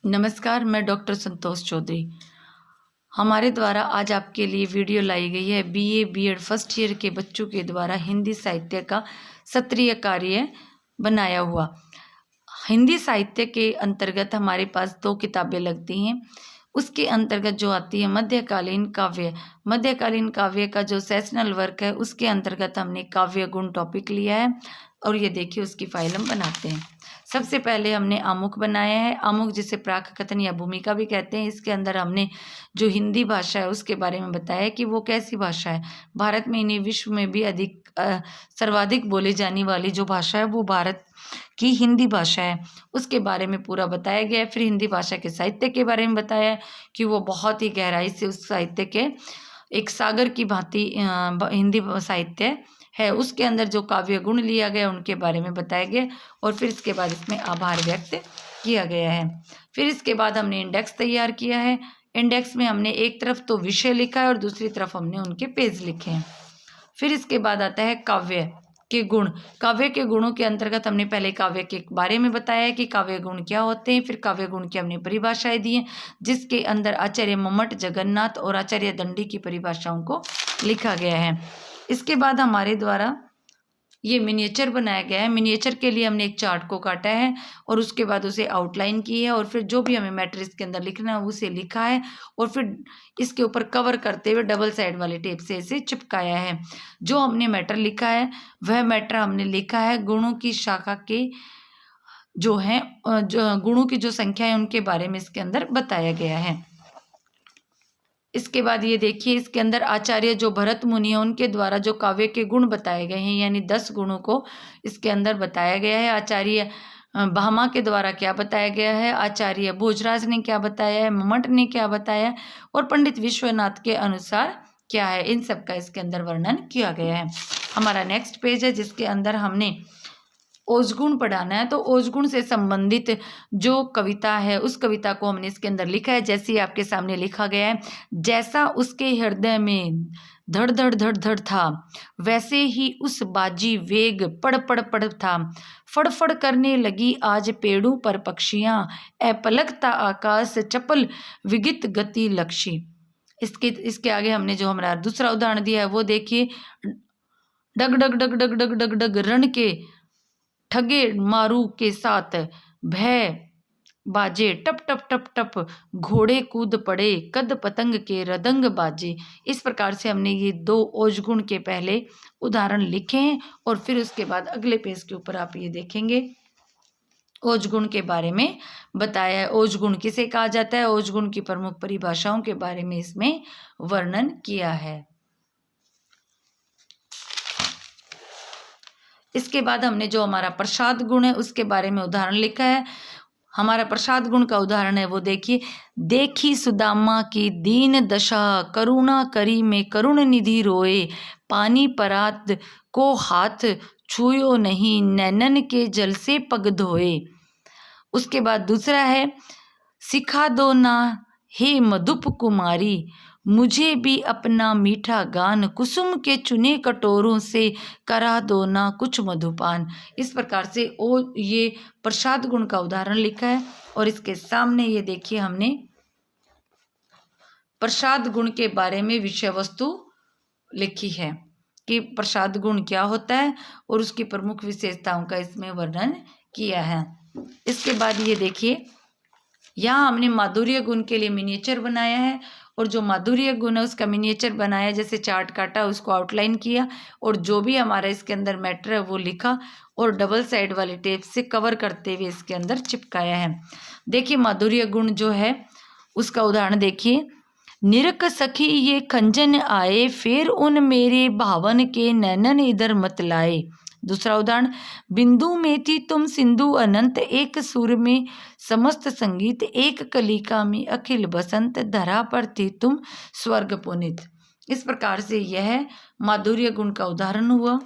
नमस्कार, मैं डॉक्टर संतोष चौधरी। हमारे द्वारा आज आपके लिए वीडियो लाई गई है बीए बीएड फर्स्ट ईयर के बच्चों के द्वारा हिंदी साहित्य का सत्रीय कार्य बनाया हुआ। हिंदी साहित्य के अंतर्गत हमारे पास 2 किताबें लगती हैं। उसके अंतर्गत जो आती है मध्यकालीन काव्य। मध्यकालीन काव्य का जो सेशनल वर्क है उसके अंतर्गत हमने काव्य गुण टॉपिक लिया है और ये देखिए उसकी फाइल हम बनाते हैं। सबसे पहले हमने आमुख बनाया है। आमुख जिसे प्राक कथन या भूमिका भी कहते हैं। इसके अंदर हमने जो हिंदी भाषा है उसके बारे में बताया कि वो कैसी भाषा है। भारत में नहीं, विश्व में भी सर्वाधिक बोली जाने वाली जो भाषा है वो भारत की हिंदी भाषा है। उसके बारे में पूरा बताया गया है। फिर हिंदी भाषा के साहित्य के बारे में बताया कि वो बहुत ही गहराई से उस साहित्य के एक सागर की भांति हिंदी साहित्य है। उसके अंदर जो काव्य गुण लिया गया उनके बारे में बताया गया और फिर इसके बाद इसमें आभार व्यक्त किया गया है। फिर इसके बाद हमने इंडेक्स तैयार किया है। इंडेक्स में हमने एक तरफ तो विषय लिखा है और दूसरी तरफ हमने उनके पेज लिखे हैं। फिर इसके बाद आता है काव्य के गुण। काव्य के गुणों के अंतर्गत हमने पहले काव्य के बारे में बताया कि काव्य गुण क्या होते हैं। फिर काव्य गुण की हमने परिभाषाएं दी हैं जिसके अंदर आचार्य मम्मट, जगन्नाथ और आचार्य दंडी की परिभाषाओं को लिखा गया है। इसके बाद हमारे द्वारा ये मिनिएचर बनाया गया है। मिनिएचर के लिए हमने एक चार्ट को काटा है और उसके बाद उसे आउटलाइन की है और फिर जो भी हमें मैटर इसके अंदर लिखना है उसे लिखा है और फिर इसके ऊपर कवर करते हुए डबल साइड वाले टेप से इसे चिपकाया है। जो हमने मैटर लिखा है वह मैटर हमने लिखा है गुणों की शाखा के जो है जो गुणों की जो संख्या है उनके बारे में इसके अंदर बताया गया है। इसके बाद ये देखिए इसके अंदर आचार्य जो भरत मुनि है उनके द्वारा जो काव्य के गुण बताए गए हैं, यानी 10 गुणों को इसके अंदर बताया गया है। आचार्य भामा के द्वारा क्या बताया गया है, आचार्य भोजराज ने क्या बताया है, मम्मट ने क्या बताया है और पंडित विश्वनाथ के अनुसार क्या है, इन सब का इसके अंदर वर्णन किया गया है। हमारा नेक्स्ट पेज है जिसके अंदर हमने ओजगुण पढ़ाना है। तो ओजगुण से संबंधित जो कविता है उस कविता को हमने इसके अंदर लिखा है। जैसे आपके सामने लिखा गया है, जैसा उसके हृदय में धड़ धड़ धड़ धड़ था वैसे ही उस बाजी वेग पड़ पड़ पड़ था। फड़फड़ करने लगी आज पेड़ों पर पक्षियां, अपलकता आकाश चपल विगित गति लक्षी। इसके आगे हमने जो हमारा दूसरा उदाहरण दिया है वो देखिए, डग डग डग डग डग डग डग रण के ठगे मारू के साथ भय बाजे, टप टप टप टप घोड़े कूद पड़े, कद पतंग के रदंग बाजे। इस प्रकार से हमने ये 2 ओजगुण के पहले उदाहरण लिखे हैं और फिर उसके बाद अगले पेज के ऊपर आप ये देखेंगे ओजगुण के बारे में बताया है। ओजगुण किसे कहा जाता है, ओजगुण की प्रमुख परिभाषाओं के बारे में इसमें वर्णन किया है। इसके बाद हमने जो हमारा प्रसाद गुण है उसके बारे में उदाहरण लिखा है। हमारा प्रसाद गुण का उदाहरण है वो देखिए, देखी सुदामा की दीन दशा करुणा करी में करुण निधि रोए, पानी परात को हाथ छुयो नहीं, नैनन के जल से पग धोए। उसके बाद दूसरा है, सिखा दो ना हे मधुप कुमारी, मुझे भी अपना मीठा गान, कुसुम के चुने कटोरों से करा दो ना कुछ मधुपान। इस प्रकार से ये प्रसाद गुण का उदाहरण लिखा है और इसके सामने ये देखिए हमने प्रसाद गुण के बारे में विषय वस्तु लिखी है कि प्रसाद गुण क्या होता है और उसकी प्रमुख विशेषताओं का इसमें वर्णन किया है। इसके बाद ये देखिए यहाँ हमने माधुर्य गुण के लिए मिनिएचर बनाया है और जो माधुर्य गुण है उसका मिनिएचर बनाया, जैसे चार्ट काटा उसको आउटलाइन किया और जो भी हमारा इसके अंदर मैटर है वो लिखा और डबल साइड वाले टेप से कवर करते हुए इसके अंदर चिपकाया है। देखिए माधुर्य गुण जो है उसका उदाहरण देखिए, निरक सखी ये खंजन आए, फिर उन मेरे भावन के नैनन इधर मत लाए। दूसरा उदाहरण, बिंदु में थी तुम सिंधु अनंत, एक सुर में समस्त संगीत, एक कलिका में अखिल बसंत, धरा पर थी तुम स्वर्ग पुनीत। इस प्रकार से यह माधुर्य गुण का उदाहरण हुआ।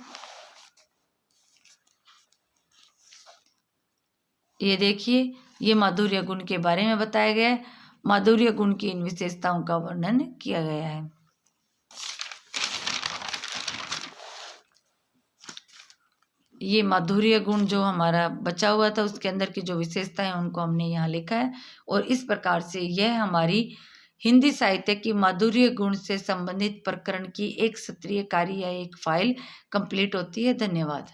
ये देखिए ये माधुर्य गुण के बारे में बताया गया है। माधुर्य गुण की इन विशेषताओं का वर्णन किया गया है। ये माधुर्य गुण जो हमारा बचा हुआ था उसके अंदर की जो विशेषताएं उनको हमने यहाँ लिखा है। और इस प्रकार से यह हमारी हिंदी साहित्य की माधुर्य गुण से संबंधित प्रकरण की एक सत्रीय कार्य या एक फाइल कंप्लीट होती है। धन्यवाद।